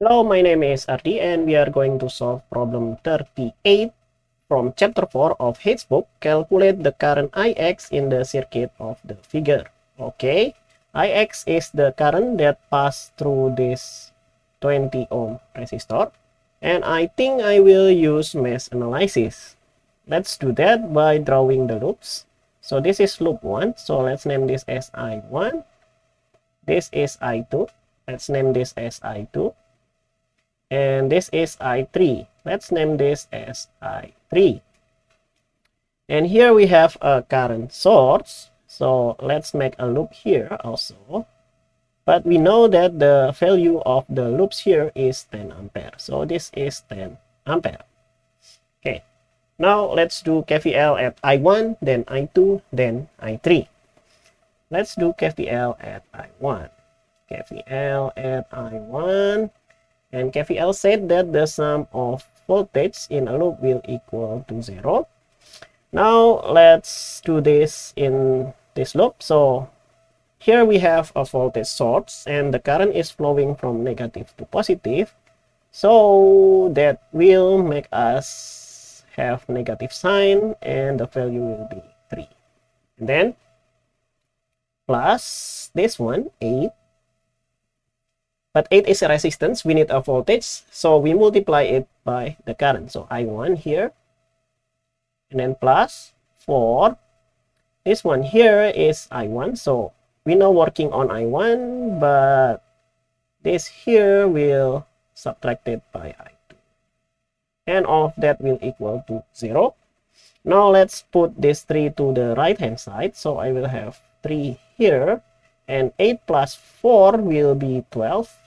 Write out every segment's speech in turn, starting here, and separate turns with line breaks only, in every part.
Hello, my name is Ardi and we are going to solve problem 38 from chapter 4 of Hayt's book. Calculate the current Ix in the circuit of the figure. Okay, Ix is the current that passed through this 20 ohm resistor, and I think I will use mesh analysis. Let's do that by drawing the loops. So this is loop 1, so let's name this as I1. This is I2, let's name this as I2. And this is I3. Let's name this as I3. And here we have a current source. So let's make a loop here also. But we know that the value of the loops here is 10 ampere. So this is 10 ampere. Okay. Now let's do KVL at I1, then I2, then I3. Let's do KVL at I1. KVL at I1. And KVL said that the sum of voltage in a loop will equal to 0. Now let's do this in this loop. So here we have a voltage source and the current is flowing from negative to positive. So that will make us have negative sign and the value will be 3. And then plus this one, 8. But 8 is a resistance, we need a voltage, so we multiply it by the current. So I1 here, and then plus 4. This one here is I1, so we know working on I1, but this here will subtract it by I2. And all of that will equal to 0. Now let's put this 3 to the right hand side, so I will have 3 here, and 8 plus 4 will be 12.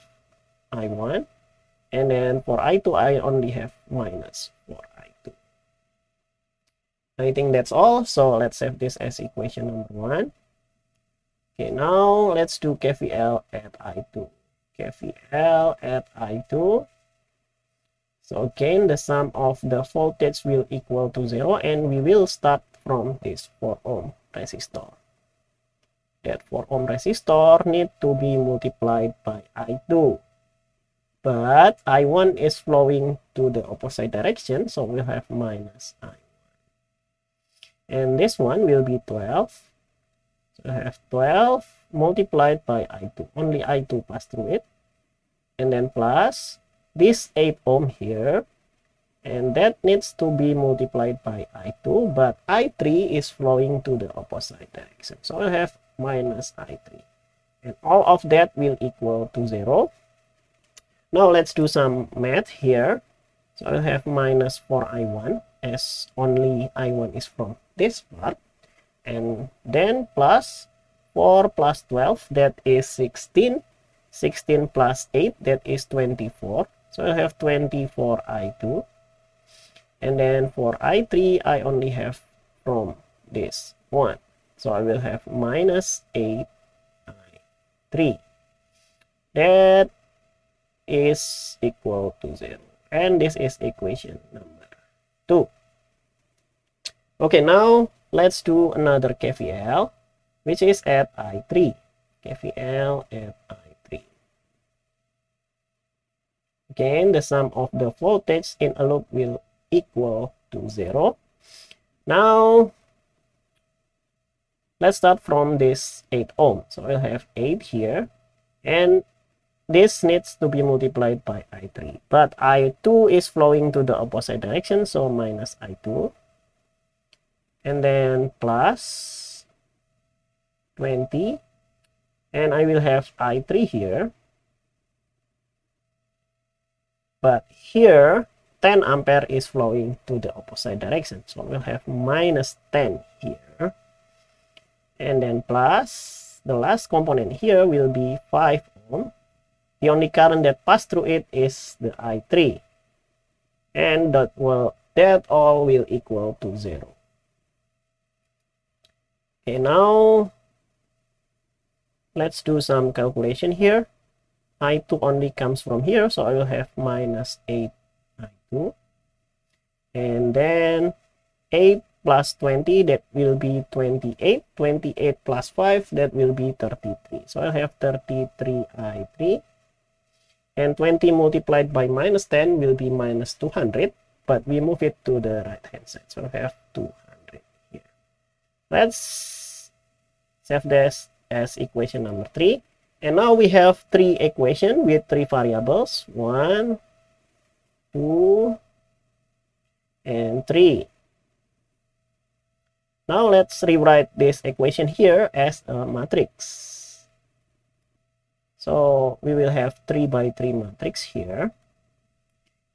I1, and then for I2 I only have minus 4 I2. I think that's all, so let's save this as equation number 1. Okay, now let's do KVL at I2. KVL at I2. So again, the sum of the voltage will equal to 0, and we will start from this 4 ohm resistor. That 4 ohm resistor need to be multiplied by I2. But I1 is flowing to the opposite direction, so we'll have minus I1. And this one will be 12. So we have 12 multiplied by I2. Only I2 pass through it. And then plus this 8 ohm here. And that needs to be multiplied by I2. But I3 is flowing to the opposite direction. So we'll have minus I3. And all of that will equal to 0. Now let's do some math here. So I'll have minus 4I1 as only I1 is from this part. And then plus 4 plus 12, that is 16. 16 plus 8, that is 24. So I'll have 24I2. And then for I3, I only have from this one. So I will have minus 8I3. That is equal to 0, and this is equation number 2. Okay, now let's do another KVL, which is at I3. KVL at I3. Again, the sum of the voltage in a loop will equal to 0. Now let's start from this 8 ohm. So I'll have 8 here, and this needs to be multiplied by I3. But I2 is flowing to the opposite direction, so minus I2. And then plus 20. And I will have I3 here. But here, 10 ampere is flowing to the opposite direction. So we'll have minus 10 here. And then plus, the last component here will be 5 ohm. The only current that passed through it is the I3. And that all will equal to 0. Okay, now let's do some calculation here. I2 only comes from here, so I will have minus 8 I2. And then 8 plus 20, that will be 28. 28 plus 5, that will be 33. So I'll have 33 I3. And 20 multiplied by minus 10 will be minus 200, but we move it to the right hand side. So we have 200 here. Let's save this as equation number 3. And now we have 3 equations with 3 variables. 1, 2, and 3. Now let's rewrite this equation here as a matrix. So we will have 3 by 3 matrix here.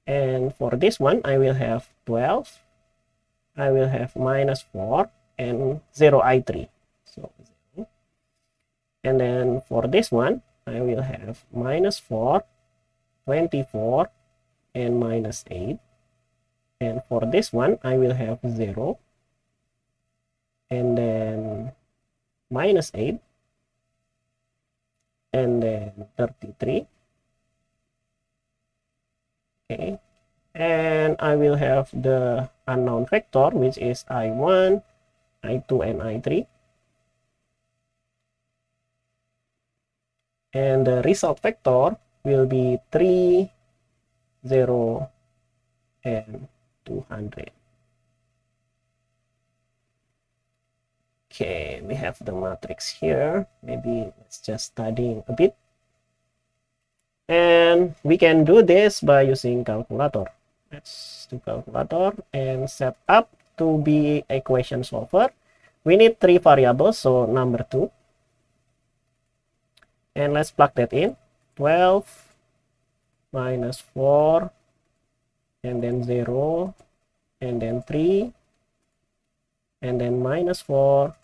And for this one, I will have 12. I will have minus 4 and 0 I3. So 0. And then for this one, I will have minus 4, 24, and minus 8. And for this one, I will have 0. And then minus 8. And then 33. Okay. And I will have the unknown vector, which is I1, I2, and I3. And the result vector will be 3, 0, and 200. Okay, we have the matrix here. Maybe let's just study a bit. And we can do this by using calculator. Let's do calculator and set up to be equation solver. We need 3 variables, so number 2. And let's plug that in. 12 minus 4, and then 0, and then 3, and then minus 4,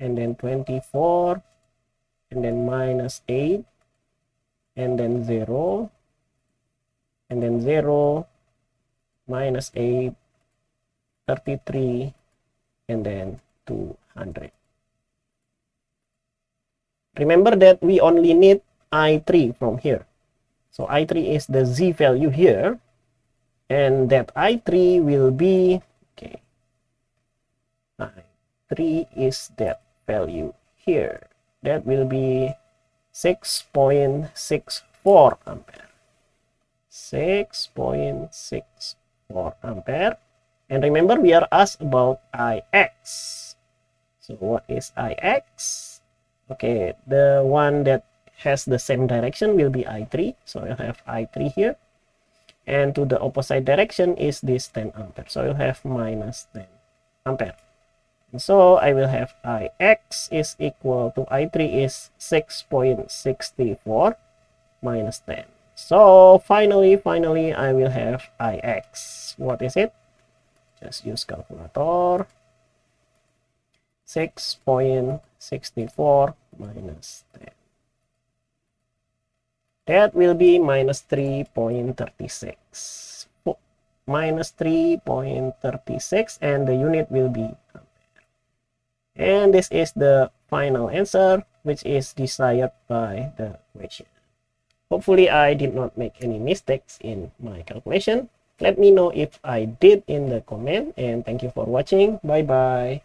and then 24, and then minus 8, and then 0, and then 0, minus 8, 33, and then 200. Remember that we only need I3 from here. So I3 is the Z value here, and that I3 will be, okay, I3 is that value here. That will be 6.64 ampere. 6.64 ampere. And remember, we are asked about Ix. So what is Ix? Okay, the one that has the same direction will be I3. So you'll have I3 here. And to the opposite direction is this 10 ampere. So you'll have minus 10 ampere. And so I will have Ix is equal to I3 is 6.64 minus 10. So finally, I will have Ix. What is it? Just use calculator. 6.64 minus 10. That will be minus 3.36. Minus 3.36, and the unit will be ampere. And this is the final answer, which is desired by the question. Hopefully I did not make any mistakes in my calculation. Let me know if I did in the comment, and thank you for watching. Bye bye.